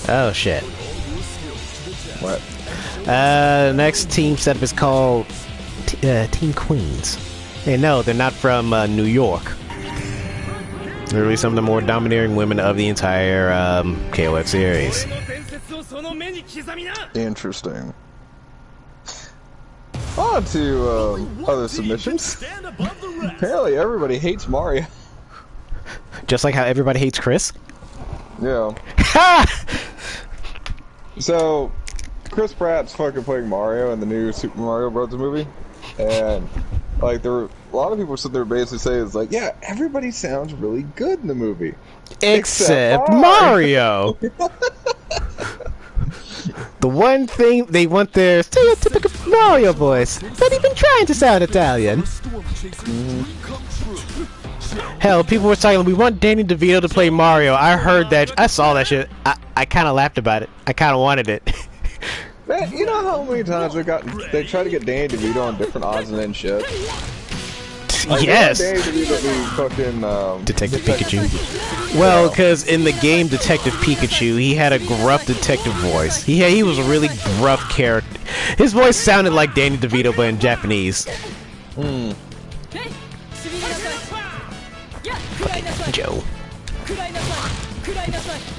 Oh shit. What? Next team setup is called Team Queens. Hey, no, they're not from New York. They're really some of the more domineering women of the entire KOF series. Interesting. On to other submissions. Apparently everybody hates Mario. Just like how everybody hates Chris? Yeah. So, Chris Pratt's fucking playing Mario in the new Super Mario Bros. Movie. And, like, there were a lot of people sit there basically say, it's like, yeah, everybody sounds really good in the movie. Except Mario! The one thing they want their stereotypical Mario voice, not even trying to sound Italian. Hell, people were talking, we want Danny DeVito to play Mario. I heard that, I saw that shit. I kind of laughed about it. I kind of wanted it. Man, you know how many times they try to get Danny DeVito on different odds and ends shit? Like, yes! Danny DeVito be fucking, Detective Pikachu. Well, because in the game Detective Pikachu, he had a gruff detective voice. He was a really gruff character. His voice sounded like Danny DeVito, but in Japanese. Fucking Joe.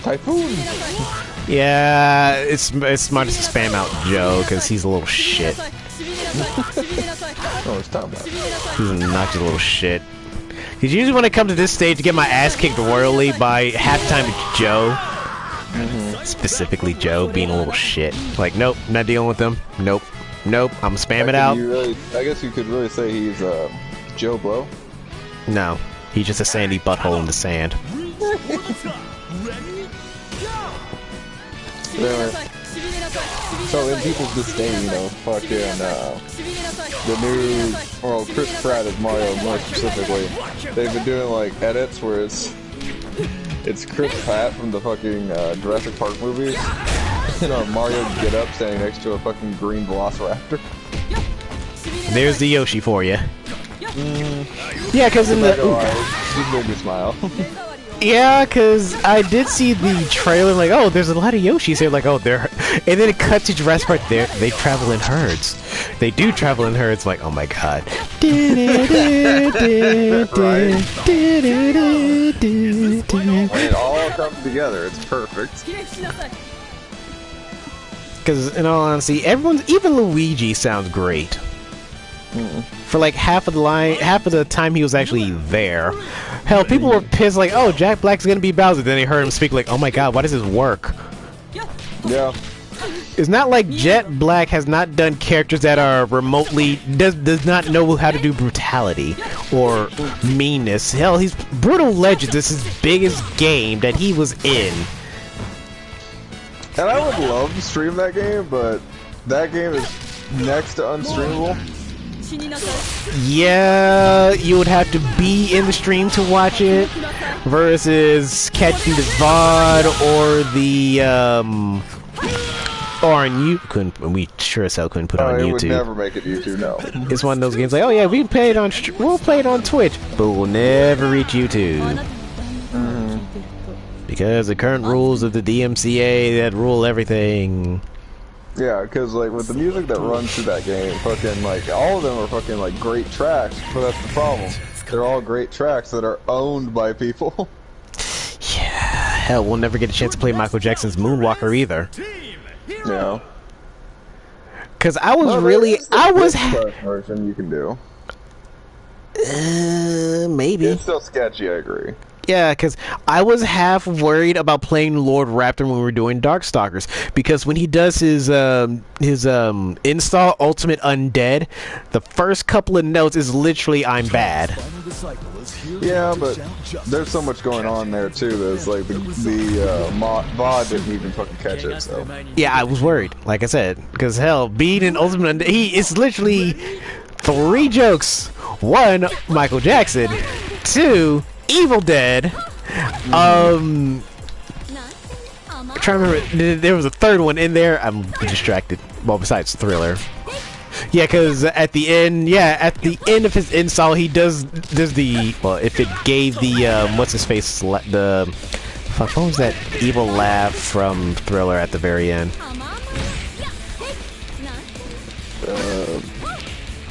Typhoon! Yeah, it's smart to spam out Joe, because he's a little shit. Oh, it's time about. He's a obnoxious little shit. Because usually when I come to this stage to get my ass kicked royally, by half the time it's Joe. Specifically Joe being a little shit. Like, nope, not dealing with him. Nope. Nope, I'm spamming out. I guess you could really say he's Joe Blow. No, he's just a sandy butthole in the sand. Anyway, so in people's disdain, you know, fucking the new, well, Chris Pratt as Mario more specifically, they've been doing like edits where it's Chris Pratt from the fucking Jurassic Park movies, you know, Mario get up standing next to a fucking green velociraptor. There's the Yoshi for you. Yeah, because in the... Just made me smile. Yeah, because I did see the trailer, like, oh, there's a lot of Yoshis here, like, oh, they're... And then it cuts to Jurassic Park, they travel in herds. They do travel in herds, like, oh my god. It all comes together, it's perfect. Because, in all honesty, even Luigi sounds great. For like half of the time he was actually there. Hell, people were pissed like, oh, Jack Black's gonna be Bowser. Then they heard him speak like, oh my god, why does this work? Yeah. It's not like Jet Black has not done characters that are remotely does not know how to do brutality or meanness. Hell, he's Brutal Legends is his biggest game that he was in. And I would love to stream that game, but that game is next to unstreamable. Yeah, you would have to be in the stream to watch it versus catching the VOD or the or on YouTube. We sure as hell couldn't put it on YouTube. Would never make it YouTube, no. It's one of those games like, oh yeah, we'll play it on Twitch, but we'll never reach YouTube. Because the current rules of the DMCA that rule everything. Yeah, because like with the music that runs through that game, fucking like all of them are fucking like great tracks, but that's the problem. They're all great tracks that are owned by people. Yeah, hell, we'll never get a chance to play Michael Jackson's Moonwalker either. Yeah. Because I was version you can do. Maybe. It's still sketchy, I agree. Yeah, because I was half worried about playing Lord Raptor when we were doing Darkstalkers, because when he does his install Ultimate Undead, the first couple of notes is literally I'm bad. Yeah, but there's so much going on there too. There's like the VOD didn't even fucking catch it. So yeah, I was worried. Like I said, because hell, being an Ultimate Undead, it's literally 3 jokes. 1, Michael Jackson. 2, Evil Dead. I'm trying to remember. There was a third one in there. I'm distracted. Well, besides Thriller. Yeah, because at the end, of his install, he does the, well, if it gave the what's his face, the Fuck, what was that evil laugh from Thriller at the very end?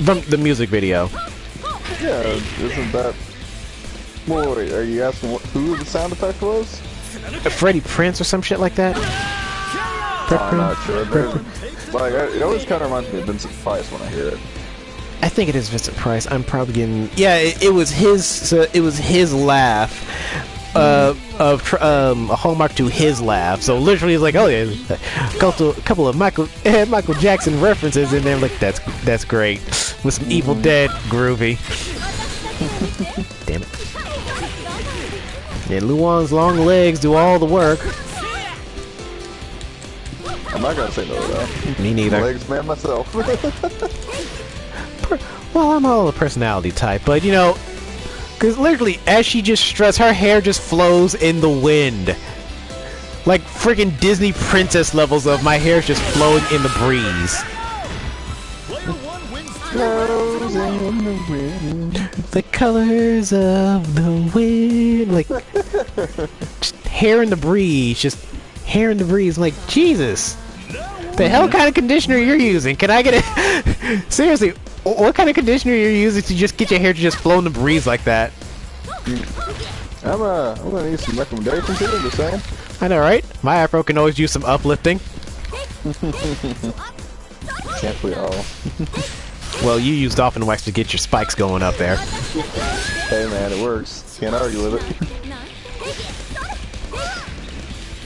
From the music video. Yeah, isn't that... Well, wait, are you asking who the sound effect was? Freddie Prinze or some shit like that? I'm not sure. Like, it always kind of reminds me of Vincent Price when I hear it. I think it is Vincent Price. I'm probably getting... Yeah, it was his... So it was his laugh. A hallmark to his laugh. So literally, it's like, oh yeah, a couple of Michael Jackson references in there. Like that's great with some Evil Dead groovy. Damn it! And Luan's long legs do all the work. I'm not gonna say no to that. Me neither. Legs man myself. Well, I'm all a personality type, but you know. Because literally, as she just struts, her hair just flows in the wind. Like freaking Disney princess levels of my hair's just flowing in the breeze. Flows in the wind. The colors of the wind. Like, just hair in the breeze. Just hair in the breeze. I'm like, Jesus. The hell kind of conditioner you're using? Can I get it? Seriously. What kind of conditioner you're using to just get your hair to just flow in the breeze like that? I'm gonna need some recommendations here, just saying. I know, right? My afro can always use some uplifting. Can't we all? Well, you use dolphin wax to get your spikes going up there. Hey man, it works. Can't argue with it.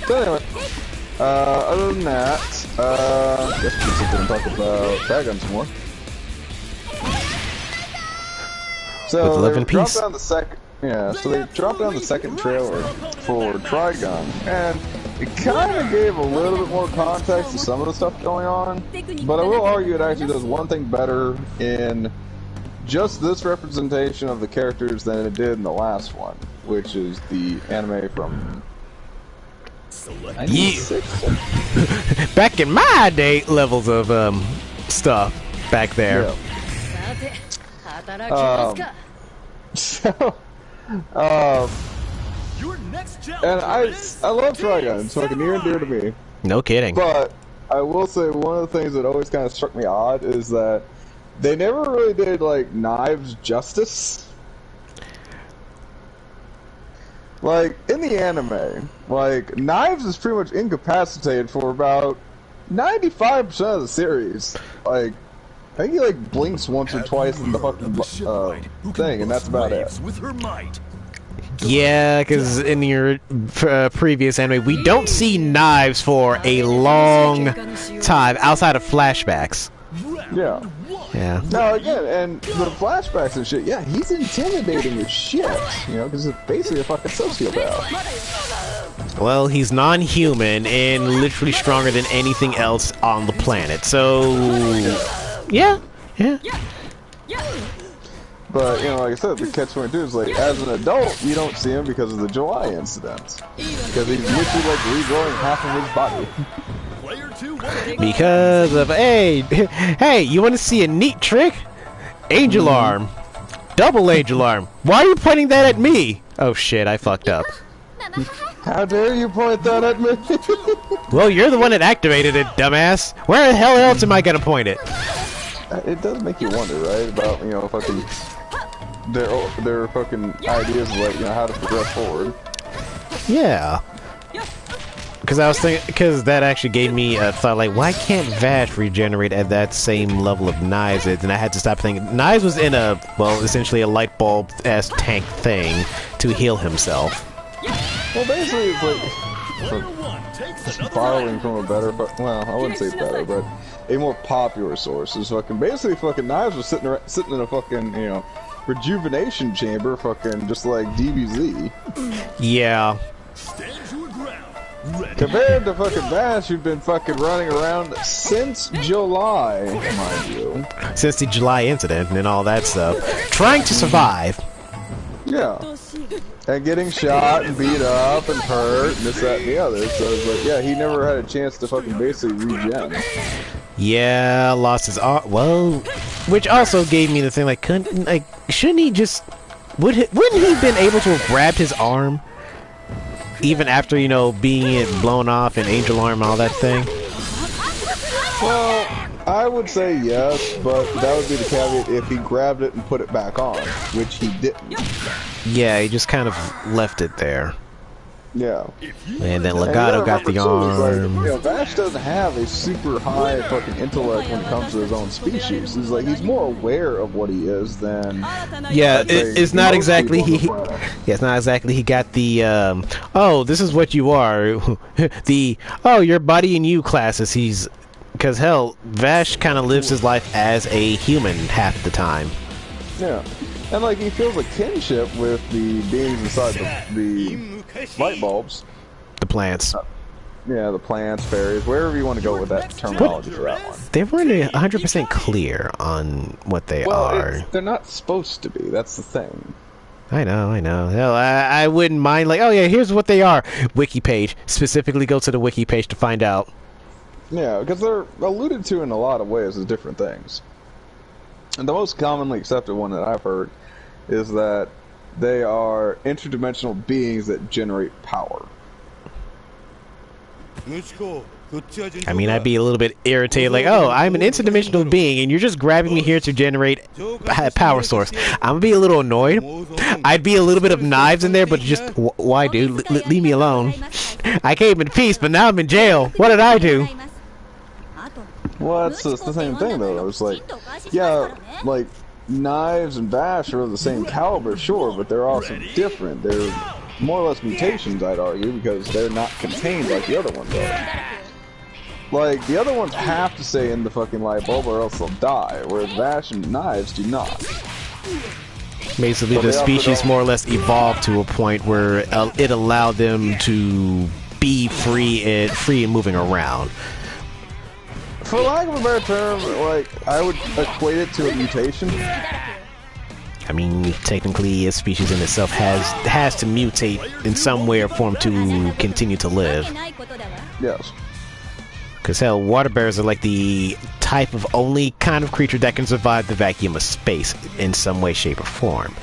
So anyway, other than that, I guess we can talk about Dragon some more. So they dropped down the second, so they dropped down the second trailer for Trigun, and it kind of gave a little bit more context to some of the stuff going on. But I will argue it actually does one thing better in just this representation of the characters than it did in the last one, which is the anime from 96. Back in my day, levels of stuff back there. Yeah. And I love Trigun. It's fucking near and dear to me. No kidding. But I will say one of the things that always kind of struck me odd is that they never really did like Knives justice. Like in the anime, like Knives is pretty much incapacitated for about 95% of the series. Like, I think he like blinks once or twice in the fucking thing, and that's about it. Yeah, because in your previous anime, we don't see Knives for a long time outside of flashbacks. Yeah. Yeah. No, again, and the flashbacks and shit, yeah, he's intimidating as shit, you know, because it's basically a fucking sociopath. Well, he's non-human and literally stronger than anything else on the planet, so... Yeah. But, you know, like I said, the catch-22 is, like, as an adult, you don't see him because of the July incident. Because he's literally, like, regrowing half of his body. Because of, hey, you want to see a neat trick? Angel arm. Double angel arm. Why are you pointing that at me? Oh shit, I fucked up. How dare you point that at me? Well, you're the one that activated it, dumbass. Where the hell else am I gonna point it? It does make you wonder, right? About, you know, fucking... Their fucking ideas of, like, you know, how to progress forward. Yeah. Because I was thinking, because that actually gave me a thought, like, why can't Vash regenerate at that same level of Knives is? And I had to stop thinking. Knives was in a, well, essentially a light bulb-ass tank thing to heal himself. Well, basically, it's like borrowing from a better, well, I wouldn't say better, but a more popular source. Is fucking basically fucking Knives was sitting in a fucking, you know, rejuvenation chamber, fucking just like DBZ. Yeah. Compared to fucking Bash, who've been fucking running around since July, mind you. Since the July incident and all that stuff. Trying to survive. Yeah. And getting shot and beat up and hurt and this, that, and the other. So it's like, yeah, he never had a chance to fucking basically regen. Yeah, lost his arm. Well, which also gave me the thing, like, shouldn't he just... Wouldn't he have been able to have grabbed his arm? even after, you know, being it blown off and Angel Arm and all that thing? Well, I would say yes, but that would be the caveat if he grabbed it and put it back on, which he didn't. Yeah, he just kind of left it there. Yeah. And then Legato got the arm. Like, you know, Vash doesn't have a super high fucking intellect when it comes to his own species. He's like, he's more aware of what he is than... Yeah, it's not exactly he it's not exactly he got the oh, this is what you are. The oh, your body and you classes. He's because hell, Vash kind of lives his life as a human half the time. Yeah. And like he feels a kinship with the beings inside the light bulbs. The plants. Yeah, the plants, fairies, wherever you want to go with that terminology for that one. They weren't 100% clear on what they are. They're not supposed to be. That's the thing. I know. Hell, I wouldn't mind, like, oh yeah, here's what they are. Wiki page. Specifically go to the wiki page to find out. Yeah, because they're alluded to in a lot of ways as different things. And the most commonly accepted one that I've heard is that they are interdimensional beings that generate power. I mean, I'd be a little bit irritated, like, oh, I'm an interdimensional being, and you're just grabbing me here to generate a power source. I'm gonna be a little annoyed. I'd be a little bit of knives in there, but just, why, dude? Leave me alone. I came in peace, but now I'm in jail. What did I do? Well, that's the same thing, though. It's like, yeah, like, Knives and Vash are of the same caliber, sure, but they're also different. They're more or less mutations, I'd argue, because they're not contained like the other ones are. Like, the other ones have to stay in the fucking light bulb or else they'll die, whereas Vash and Knives do not. Basically, the species more or less evolved to a point where it allowed them to be free and moving around. For lack of a better term, like, I would equate it to a mutation. I mean, technically, a species in itself has to mutate in some way or form to continue to live. Yes. Because, hell, water bears are like the type of only kind of creature that can survive the vacuum of space in some way, shape, or form.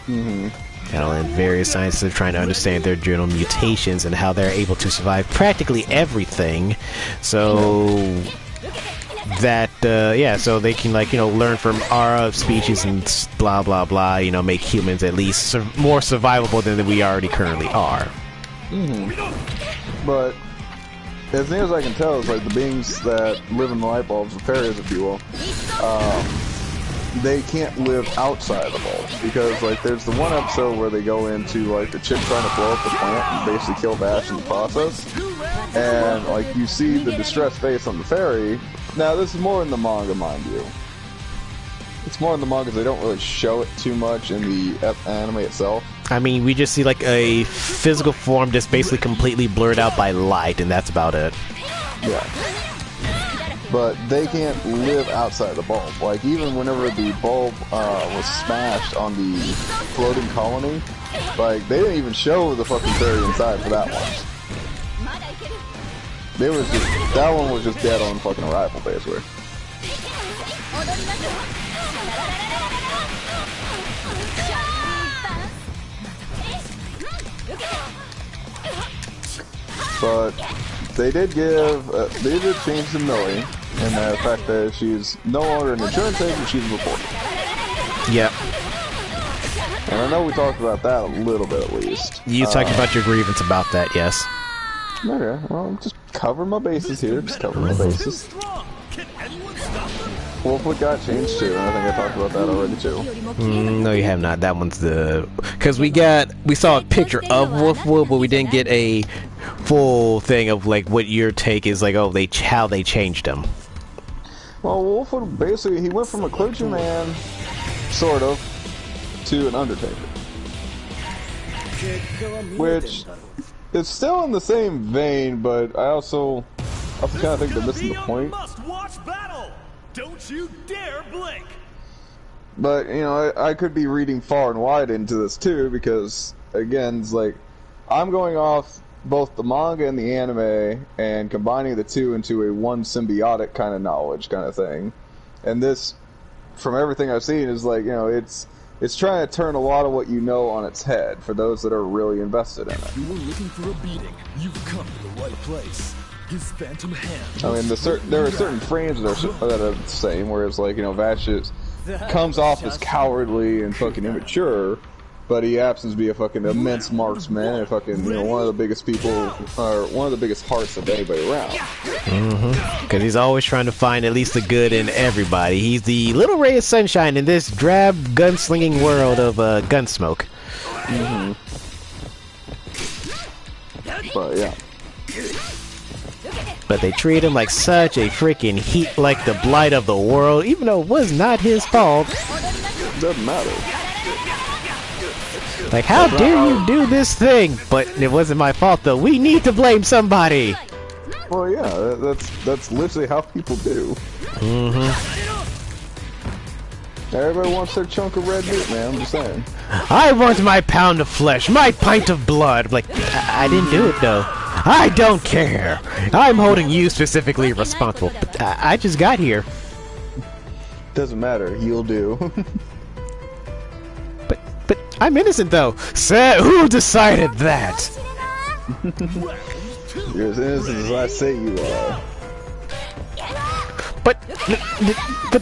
Mm-hmm. And various scientists are trying to understand their general mutations and how they're able to survive practically everything. So... that yeah, so they can, like, you know, learn from our species and blah blah blah, you know, make humans at least more survivable than we already currently are. But as near as I can tell, it's like the beings that live in the light bulbs, the fairies, if you will, they can't live outside of the bulbs, because like there's the one episode where they go into like the chick trying to blow up the plant and basically kill Vash in the process, and like you see the distressed face on the fairy. Now this is more in the manga, mind you. It's more in the manga because they don't really show it too much in the anime itself. I mean, we just see like a physical form just basically completely blurred out by light, and that's about it. Yeah. But they can't live outside the bulb. Like, even whenever the bulb was smashed on the floating colony, like, they didn't even show the fucking fairy inside for that one. That one was just dead on fucking arrival, basically. But they did change to Millie, and the fact that she's no longer an insurance agent, she's a reporter. Yep. And I know we talked about that a little bit at least. You talked about your grievance about that, yes. Okay, well, I'm just covering my bases here, just covering my bases. Wolfwood got changed too, and I think I talked about that already too. No, you have not. That one's the... Because we saw a picture of Wolfwood, but we didn't get a full thing of like what your take is, like, oh, how they changed him. Well, Wolfwood basically, he went from a clergyman, sort of, to an undertaker. Which is still in the same vein, but I also kind of think they're missing the point. Don't you dare blink! But, you know, I could be reading far and wide into this too, because, again, it's like, I'm going off both the manga and the anime, and combining the two into a one symbiotic kind of knowledge kind of thing. And this, from everything I've seen, is like, you know, it's it's trying to turn a lot of what you know on its head for those that are really invested in it. You were looking for a beating. You've come to the right place. His phantom hand. I mean, there are certain frames that are the same, whereas like, you know, Vashis comes off as cowardly and fucking immature, but he happens to be a fucking immense marksman and fucking, you know, one of the biggest people, or one of the biggest hearts of anybody around. Because he's always trying to find at least the good in everybody. He's the little ray of sunshine in this drab gunslinging world of Gunsmoke. But yeah. But they treat him like such a freaking heat, like the blight of the world, even though it was not his fault. Doesn't matter. Like, how dare you do this thing? But it wasn't my fault, though. We need to blame somebody. Well, yeah, that's literally how people do. Everybody wants their chunk of red meat, man. I'm just saying. I want my pound of flesh, my pint of blood. Like, I didn't do it, though. I don't care. I'm holding you specifically responsible. But I just got here. Doesn't matter. You'll do. But I'm innocent, though. Who decided that? You're as innocent as I say you are. But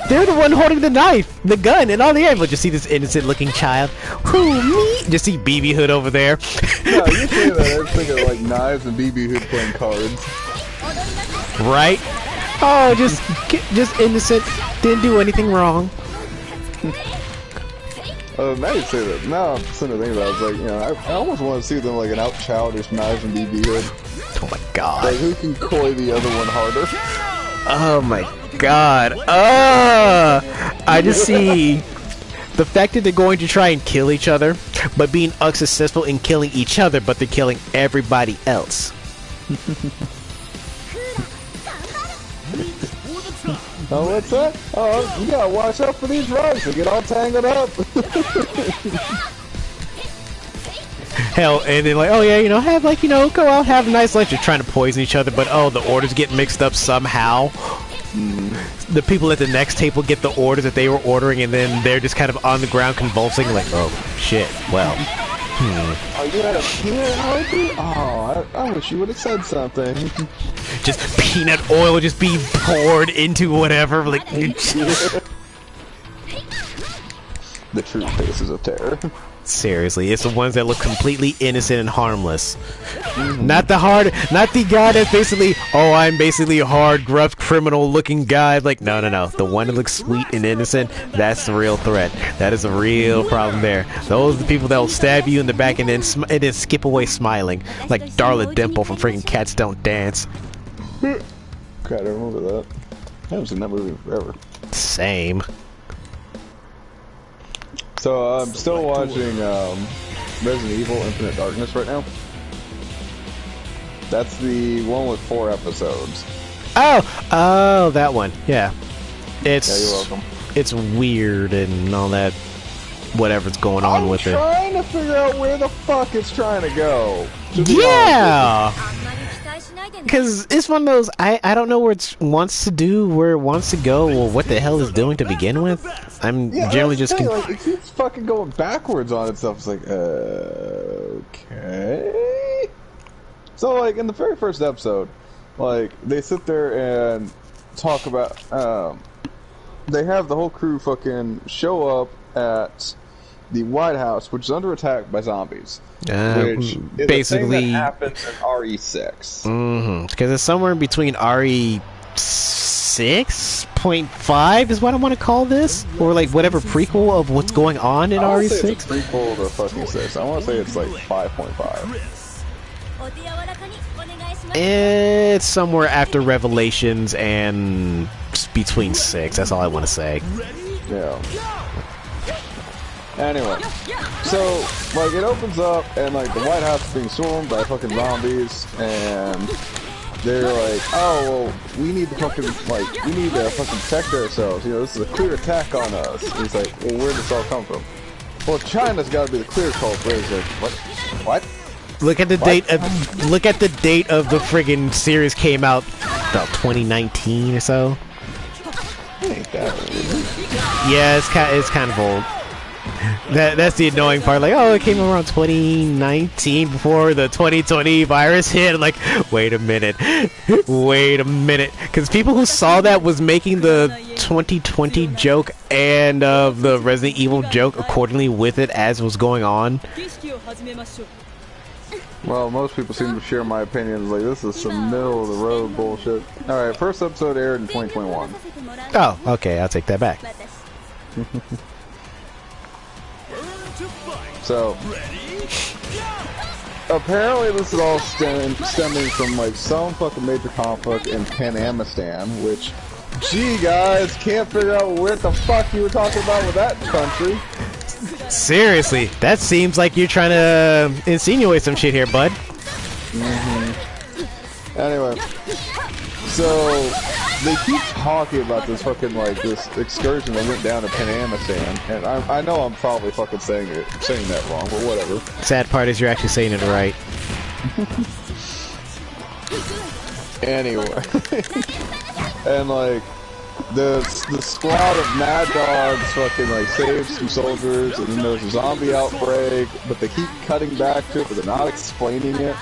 they're the one holding the knife, the gun, and all the ammo. Just see this innocent-looking child. Who, me? Just see BB Hood over there. No, you say that. I was thinking like knives and BB Hood playing cards. Right? Oh, just innocent. Didn't do anything wrong. Now you say that. Now I'm sitting there thinking about it. I was like, you know, I almost want to see them like an out childish knives and BB Hood. Oh my god. Like, who can coy the other one harder? Oh my god. I just see the fact that they're going to try and kill each other, but being unsuccessful in killing each other, but they're killing everybody else. Oh, what's that? Oh, you gotta watch out for these rugs. They get all tangled up. Hell, and then like, oh yeah, you know, have like, you know, go out, have a nice lunch. They're trying to poison each other, but oh, the orders get mixed up somehow. The people at the next table get the orders that they were ordering, and then they're just kind of on the ground convulsing, like, oh shit, well. Oh, you had a peanut allergy? Oh, I wish you would have said something. Just peanut oil just being poured into whatever, like. The true faces of terror. Seriously, it's the ones that look completely innocent and harmless. Not the guy that's basically, oh, I'm basically a hard, gruff, criminal-looking guy. Like, no. The one that looks sweet and innocent, that's the real threat. That is a real problem there. Those are the people that will stab you in the back and then skip away smiling. Like Darla Dimple from freaking Cats Don't Dance. God, I remember that. I haven't seen that movie in forever. Same. So I'm still watching Resident Evil Infinite Darkness right now. That's the one with 4 episodes. Oh, that one. Yeah. Yeah, you're welcome. It's weird and all that, whatever's going on with it. I'm trying to figure out where the fuck it's trying to go. Yeah! Because it's one of those, I don't know where it wants to do, where it wants to go, or what the hell it's doing to begin with. I'm generally just... like, it keeps fucking going backwards on itself. It's like, okay... So, like, in the very first episode, like, they sit there and talk about, they have the whole crew fucking show up at the White House, which is under attack by zombies. Which is basically a thing that happens in RE6. Because it's somewhere in between RE6.5 is what I want to call this, or like whatever prequel of what's going on in RE6. It's a prequel to fucking 6. I want to say it's like 5.5. It's somewhere after Revelations and between 6. That's all I want to say. Yeah. Anyway, so, like, it opens up, and, like, the White House is being swarmed by fucking zombies, and they're like, oh, well, we need to fucking, like, we need to fucking protect ourselves, you know, this is a clear attack on us. And he's like, well, where did this all come from? Well, China's gotta be the clear culprit. He's like, what? Look at the date of the friggin' series came out about 2019 or so. Ain't that old. Yeah, it's kind of old. That's the annoying part. Like, oh, it came around 2019 before the 2020 virus hit. Like, wait a minute, because people who saw that was making the 2020 joke and the Resident Evil joke accordingly with it as it was going on. Well, most people seem to share my opinions. Like, this is some middle of the road bullshit. All right, first episode aired in 2021. Oh, okay, I'll take that back. So, apparently this is all stemming from, like, some fucking major conflict in Panamistan, which, gee, guys, can't figure out what the fuck you were talking about with that country. Seriously, that seems like you're trying to insinuate some shit here, bud. Anyway, so they keep talking about this fucking, like, this excursion that went down to Panamistan, and I know I'm probably fucking saying that wrong, but whatever. Sad part is you're actually saying it right. Anyway, and like the squad of mad dogs fucking like saves some soldiers, and then there's a zombie outbreak, but they keep cutting back to it, but they're not explaining it.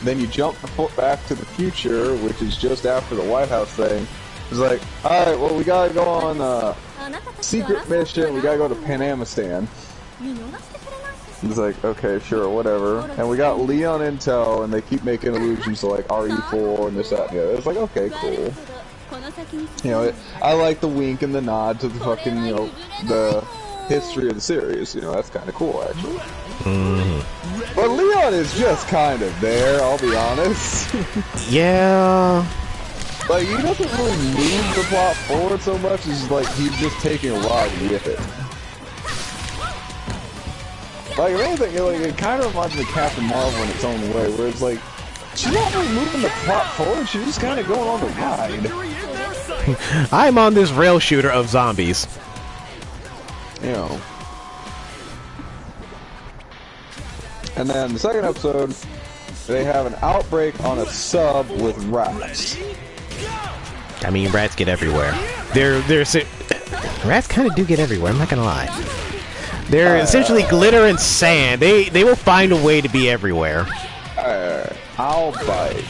Then you jump back to the future, which is just after the White House thing. It's like, alright, well, we gotta go on a secret mission, we gotta go to Panamistan. It's like, okay, sure, whatever. And we got Leon intel, and they keep making allusions to, like, RE4 and this, that, and the other. It's like, okay, cool. You know, I like the wink and the nod to the fucking, you know, the history of the series. You know, that's kind of cool, actually. But Leon is just kind of there, I'll be honest. Yeah. Like, he doesn't really move the plot forward so much as, like, he's just taking a ride with it. Like, if anything, it kind of reminds me of Captain Marvel in its own way, where it's like, she's not really moving the plot forward, she's just kind of going on the ride. I'm on this rail shooter of zombies. You know. And then the second episode, they have an outbreak on a sub with rats. I mean, rats get everywhere. Rats kind of do get everywhere, I'm not gonna lie. They're essentially glitter and sand. They will find a way to be everywhere. I'll bite.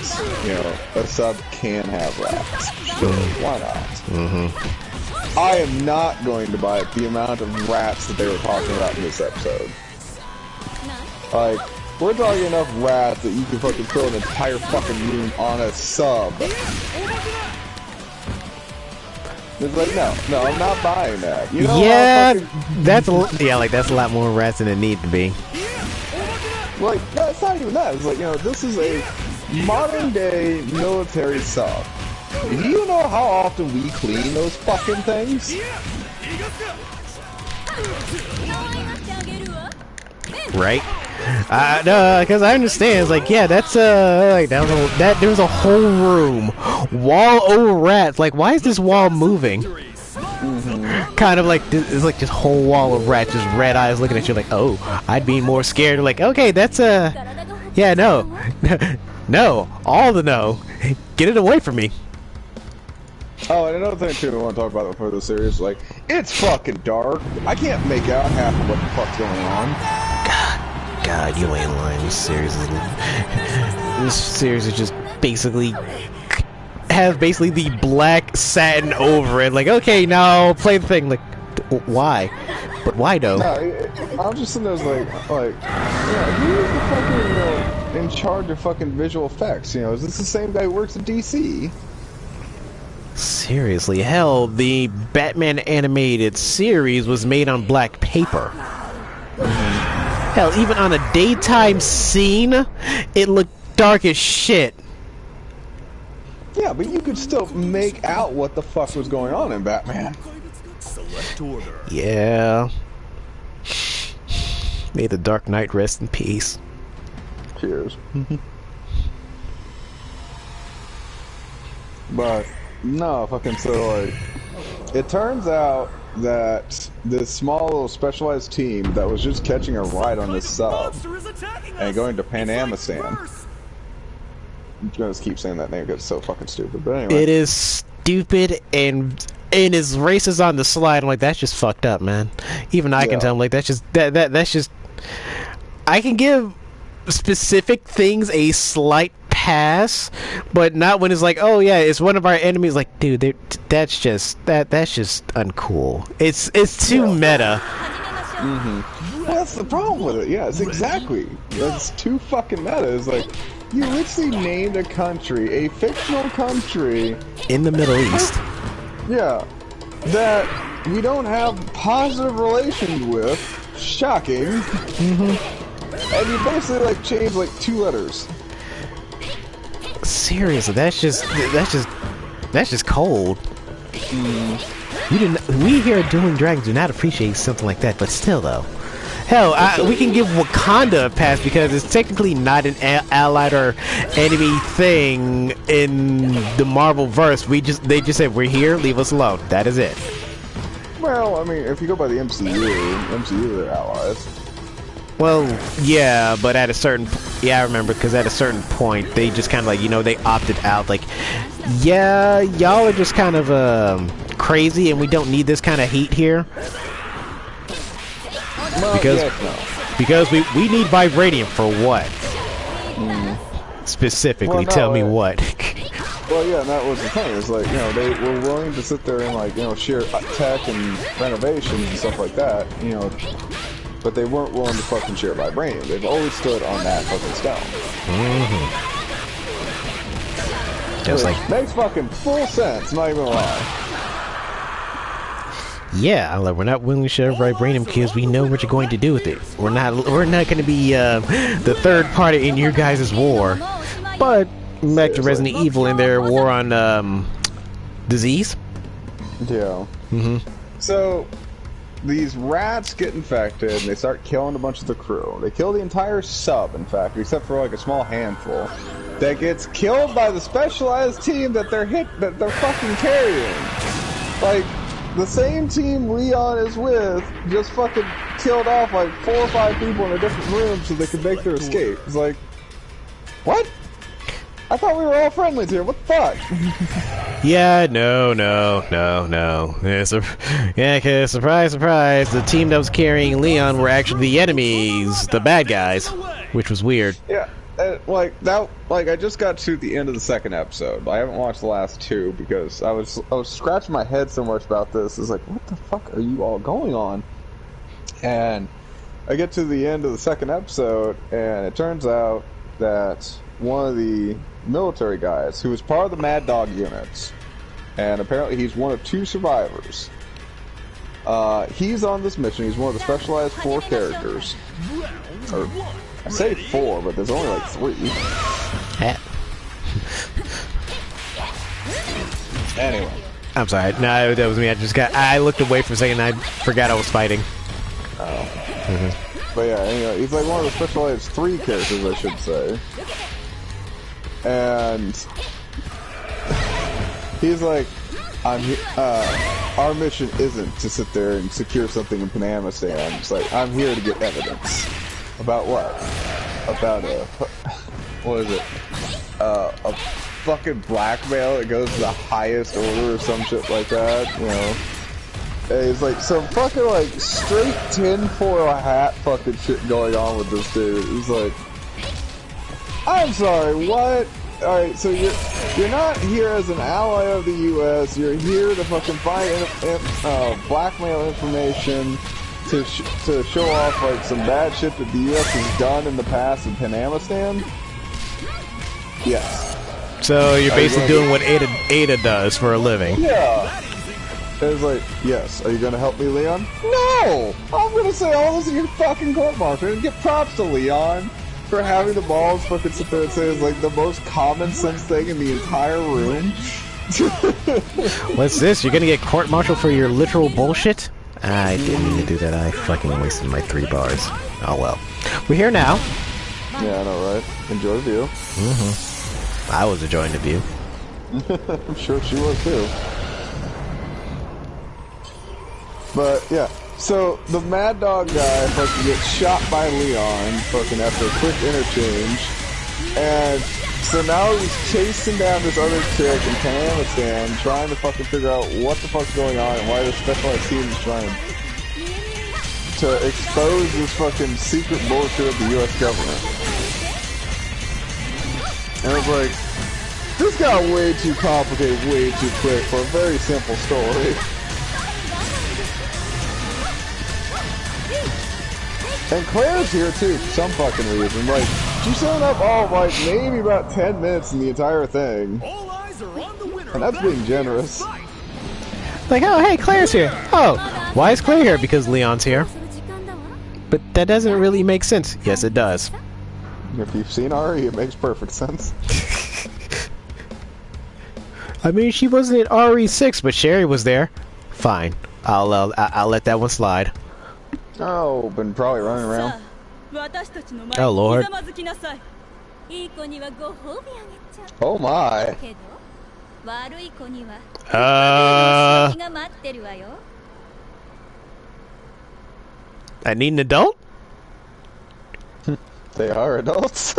You know, a sub can have rats. Sure, why not? I am not going to bite the amount of rats that they were talking about in this episode. Like, we're talking enough rats that you can fucking fill an entire fucking room on a sub. It's like, no, I'm not buying that. You know, yeah, that's a lot more rats than it need to be. Like, no, it's not even that. It's like, you know, this is a modern day military sub. Do you know how often we clean those fucking things? Right? No, because I understand. It's like, yeah, that's like there's a whole room, wall over rats. Like, why is this wall moving? Kind of like it's like this whole wall of rats, just red eyes looking at you. Like, oh, I'd be more scared. Like, okay, that's yeah, no, no, all the no, get it away from me. Oh, and another thing too I want to talk about before the series, like, it's fucking dark. I can't make out half of what the fuck's going on. God, you ain't lying. This series is just basically has basically the black satin over it. Like, okay, now play the thing. Like, why? But why though? No, I'm just sitting there like, yeah, who's the fucking, you know, in charge of fucking visual effects? You know, is this the same guy who works at DC? Seriously, hell, the Batman animated series was made on black paper. Hell, even on a daytime scene, it looked dark as shit. Yeah, but you could still make out what the fuck was going on in Batman. Yeah. May the Dark Knight rest in peace. Cheers. But no, fucking so like, it turns out that this small little specialized team that was just catching a ride on this sub and going to Panamistan. I'm gonna just keep saying that name because it's so fucking stupid. But anyway, it is stupid and and his race is on the slide. I'm like, that's just fucked up, man. Even I can tell. I'm like, that's just that's just. I can give specific things a slight pass, but not when it's like, oh yeah, it's one of our enemies. Like, dude, that's just uncool. It's too meta. Mm-hmm. Well, that's the problem with it. Yeah, it's exactly. That's too fucking meta. It's like, you literally named a country, a fictional country in the Middle East. Yeah, that we don't have positive relations with. Shocking. Mm-hmm. And you basically like changed like 2 letters. Seriously, that's just cold. We here at Dueling Dragons do not appreciate something like that, but still though. Hell, we can give Wakanda a pass because it's technically not an allied or enemy thing in the Marvel verse. They just said, we're here, leave us alone. That is it. Well, I mean, if you go by the MCU, they're allies. Well, yeah, but at a certain... Yeah, I remember, because at a certain point, they just kind of like, they opted out. Like, yeah, y'all are just kind of crazy, and we don't need this kind of heat here. Well, because we need vibranium for what? Specifically, tell me what. Well, yeah, and that was the thing. It's like, they were willing to sit there and like, share tech and renovations and stuff like that, but they weren't willing to fucking share vibranium. They've always stood on that fucking stone. Just like makes fucking full sense. Not even gonna lie. Yeah, we're not willing to share vibranium because we know what you're going to do with it. We're not going to be the third party in your guys' war. But back to Resident Evil and their war on disease. Yeah. So these rats get infected and they start killing a bunch of the crew. They kill the entire sub, in fact, except for like a small handful that gets killed by the specialized team that they're fucking carrying. Like, the same team Leon is with just fucking killed off like 4 or 5 people in a different room so they could make their escape. It's like, what? I thought we were all friendlies here. What the fuck? Yeah, no. Yeah, cause surprise, the team that was carrying Leon were actually the enemies, the bad guys, which was weird. Yeah. I just got to the end of the 2nd episode. I haven't watched the last 2 because I was scratching my head so much about this. It's like, what the fuck are you all going on? And I get to the end of the 2nd episode, and it turns out that one of the military guys, who was part of the Mad Dog units, and apparently he's one of 2 survivors. He's on this mission. He's one of the specialized 4 characters. Or, I say 4, but there's only like 3. Anyway. I'm sorry. No, that was me. I looked away for a second and I forgot I was fighting. Oh. But yeah, anyway, he's like one of the specialized 3 characters, I should say. And he's like, our mission isn't to sit there and secure something in Panama Sand. It's like, I'm here to get evidence. About what? About what is it? A fucking blackmail that goes to the highest order or some shit like that, And it's like some fucking like straight tinfoil hat fucking shit going on with this dude. He's like, I'm sorry, what? Alright, so you're not here as an ally of the US, you're here to fucking find blackmail information to show off like some bad shit that the US has done in the past in Panama Stand? Yes. So you're basically doing what Ada does for a living. Yeah. It's like, yes. Are you gonna help me, Leon? No! I'm gonna say all this in your fucking court-martial and get props to Leon for having the balls fucking sit there and say it's like the most common sense thing in the entire room. What's this? You're gonna get court-martialed for your literal bullshit? I didn't mean to do that. I fucking wasted my 3 bars. Oh well. We're here now. Yeah, I know, right? Enjoy the view. I was enjoying the view. I'm sure she was too. But yeah, so the Mad Dog guy fucking gets shot by Leon fucking after a quick interchange, and So now he's chasing down this other chick in Pakistan, trying to fucking figure out what the fuck's going on and why the specialized team is trying to expose this fucking secret bullshit of the US government. And it's like, this got way too complicated, way too quick for a very simple story. And Claire's here too, for some fucking reason. Like, she's showing up all like maybe about 10 minutes in the entire thing. All eyes are on the winner. And that's being generous. Like, oh, hey, Claire's here. Oh, why is Claire here? Because Leon's here. But that doesn't really make sense. Yes, it does. If you've seen Ari, it makes perfect sense. I mean, she wasn't at RE6, but Sherry was there. Fine. I'll let that one slide. Oh, been probably running around. Oh, Lord. Oh my. I need an adult? They are adults.